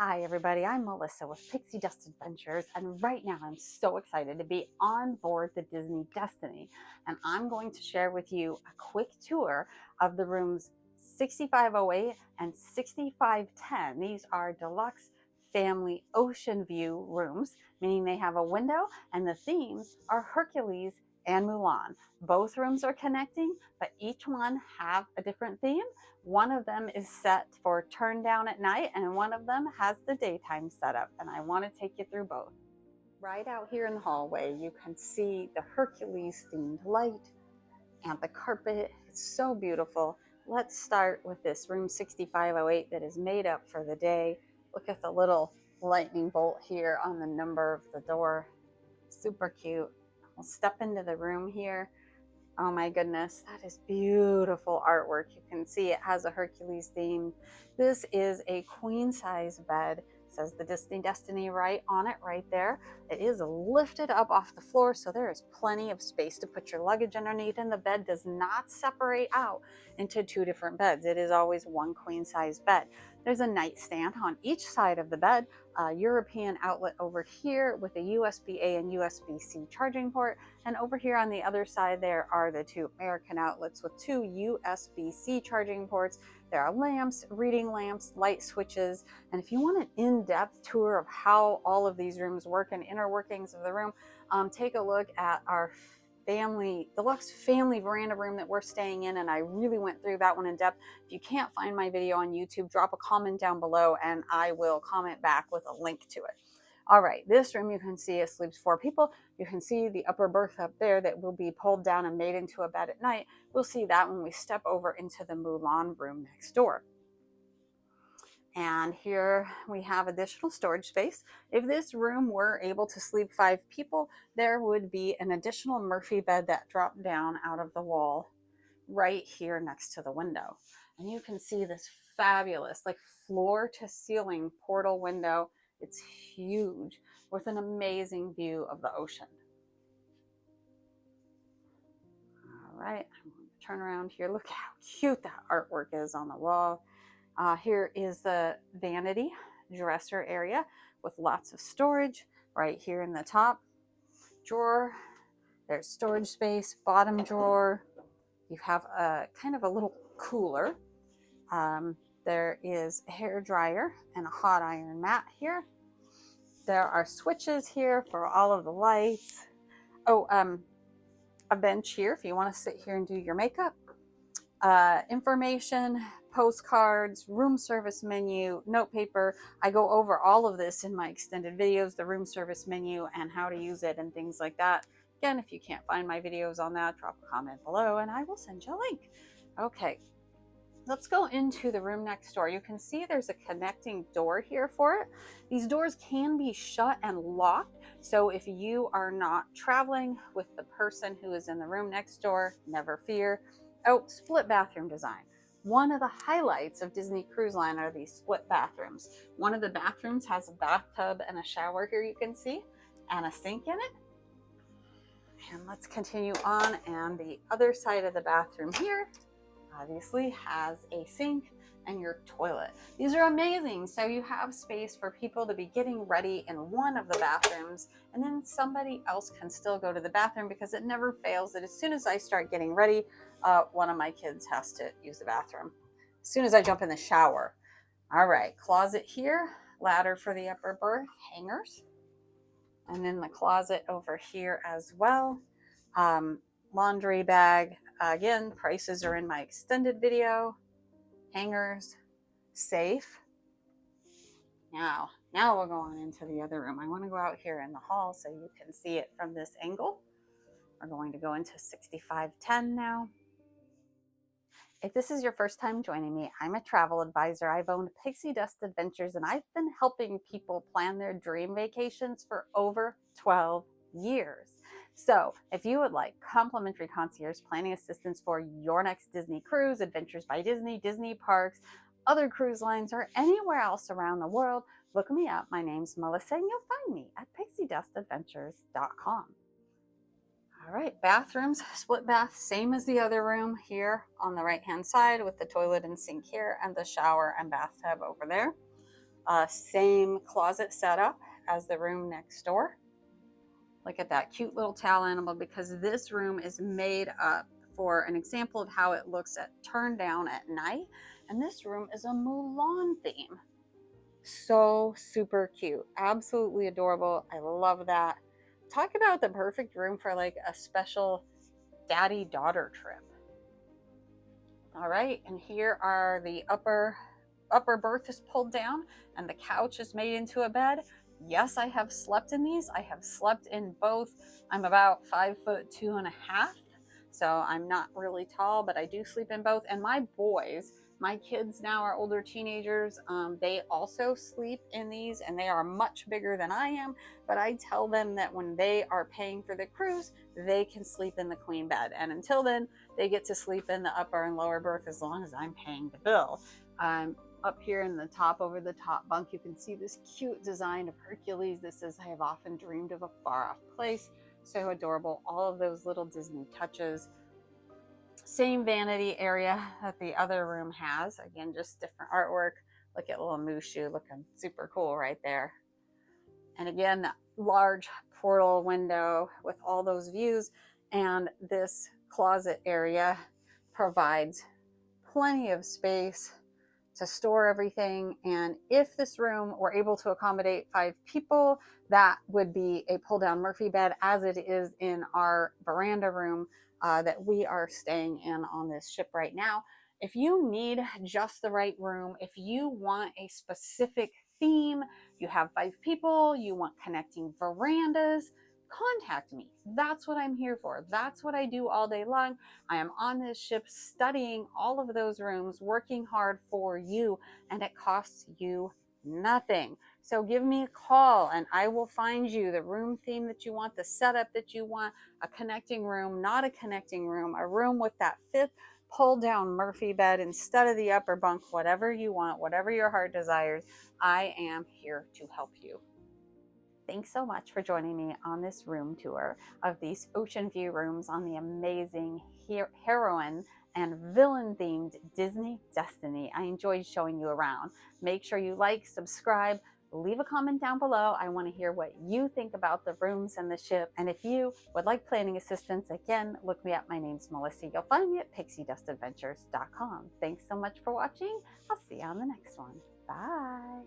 Hi everybody, I'm Melissa with Pixie Dust Adventures, and right now I'm so excited to be on board the Disney Destiny, and I'm going to share with you a quick tour of the rooms 6508 and 6510. These are deluxe family ocean view rooms, meaning they have a window, and the themes are Hercules and Mulan. Both rooms are connecting, but each one have a different theme. One of them is set for turn down at night, and one of them has the daytime setup, and I want to take you through both. Right out here in the hallway, you can see the Hercules themed light and the carpet. It's so beautiful. Let's start with this room 6508 that is made up for the day. Look at the little lightning bolt here on the number of the door. Super cute. We'll step into the room here. Oh my goodness, that is beautiful artwork. You can see it has a Hercules theme. This is a queen size bed. It says the Disney Destiny right on it right there. It is lifted up off the floor, so there is plenty of space to put your luggage underneath, and the bed does not separate out into two different beds. It is always one queen size bed. There's a nightstand on each side of the bed, a European outlet over here with a USB-A and USB-C charging port, and over here on the other side there are the two American outlets with two USB-C charging ports. There are lamps, reading lamps, light switches, and if you want an in-depth tour of how all of these rooms work and inner workings of the room, take a look at our deluxe family veranda room that we're staying in, and I really went through that one in depth. If you can't find my video on YouTube, drop a comment down below and I will comment back with a link to it. All right, this room you can see it sleeps 4 people. You can see the upper berth up there that will be pulled down and made into a bed at night. We'll see that when we step over into the Mulan room next door. And here we have additional storage space. If this room were able to sleep 5 people, there would be an additional Murphy bed that dropped down out of the wall right here next to the window. And you can see this fabulous, like floor to ceiling portal window. It's huge with an amazing view of the ocean. All right, I'm going to turn around here. Look how cute that artwork is on the wall. Here is the vanity dresser area with lots of storage right here in the top drawer. There's storage space, bottom drawer. You have a kind of a little cooler. There is a hair dryer and a hot iron mat here. There are switches here for all of the lights. Oh, a bench here if you want to sit here and do your makeup. Information, postcards, room service menu, note paper. I go over all of this in my extended videos, the room service menu and how to use it and things like that. Again, if you can't find my videos on that, drop a comment below and I will send you a link. Okay, let's go into the room next door. You can see there's a connecting door here for it. These doors can be shut and locked. So if you are not traveling with the person who is in the room next door, never fear. Oh, split bathroom design. One of the highlights of Disney Cruise Line are these split bathrooms. One of the bathrooms has a bathtub and a shower here you can see, and a sink in it. And let's continue on, and the other side of the bathroom here obviously has a sink and your toilet. These are amazing. So you have space for people to be getting ready in one of the bathrooms, and then somebody else can still go to the bathroom, because it never fails that as soon as I start getting ready, one of my kids has to use the bathroom as soon as I jump in the shower. All right, closet here, ladder for the upper berth, hangers, and then the closet over here as well. Laundry bag. Again, prices are in my extended video. Hangers, safe. Now we'll go on into the other room. I want to go out here in the hall so you can see it from this angle. We're going to go into 6510 now. If this is your first time joining me, I'm a travel advisor. I've owned Pixie Dust Adventures, and I've been helping people plan their dream vacations for over 12 years. So if you would like complimentary concierge planning assistance for your next Disney cruise, Adventures by Disney, Disney parks, other cruise lines, or anywhere else around the world, look me up. My name's Melissa, and you'll find me at pixiedustadventures.com. All right, bathrooms, split bath, same as the other room here on the right-hand side with the toilet and sink here and the shower and bathtub over there. Same closet setup as the room next door. Look at that cute little towel animal, because this room is made up for an example of how it looks at turned down at night. And this room is a Mulan theme. So super cute. Absolutely adorable. I love that. Talk about the perfect room for like a special daddy-daughter trip. All right, and here are the upper berth is pulled down and the couch is made into a bed. Yes, I have slept in these. I have slept in both. I'm about 5'2.5", so I'm not really tall, but I do sleep in both. And my boys, my kids now are older teenagers. They also sleep in these, and they are much bigger than I am. But I tell them that when they are paying for the cruise, they can sleep in the queen bed. And until then, they get to sleep in the upper and lower berth as long as I'm paying the bill. Up here in the top, over the top bunk, you can see this cute design of Hercules. This is, I have often dreamed of a far off place. So adorable. All of those little Disney touches. Same vanity area that the other room has. Again, just different artwork. Look at little Mushu looking super cool right there. And again, that large portal window with all those views. And this closet area provides plenty of space to store everything. And if this room were able to accommodate 5 people, that would be a pull down Murphy bed, as it is in our veranda room that we are staying in on this ship right now. If you need just the right room, if you want a specific theme, you have 5 people, you want connecting verandas, contact me. That's what I'm here for. That's what I do all day long. I am on this ship studying all of those rooms, working hard for you, and it costs you nothing. So give me a call and I will find you the room theme that you want, the setup that you want, a connecting room, not a connecting room, a room with that 5th pull down Murphy bed instead of the upper bunk, whatever you want, whatever your heart desires. I am here to help you. Thanks so much for joining me on this room tour of these Oceanview rooms on the amazing heroine and villain themed Disney Destiny. I enjoyed showing you around. Make sure you like, subscribe, leave a comment down below. I want to hear what you think about the rooms and the ship. And if you would like planning assistance, again, look me up. My name's Melissa. You'll find me at pixiedustadventures.com. Thanks so much for watching. I'll see you on the next one. Bye.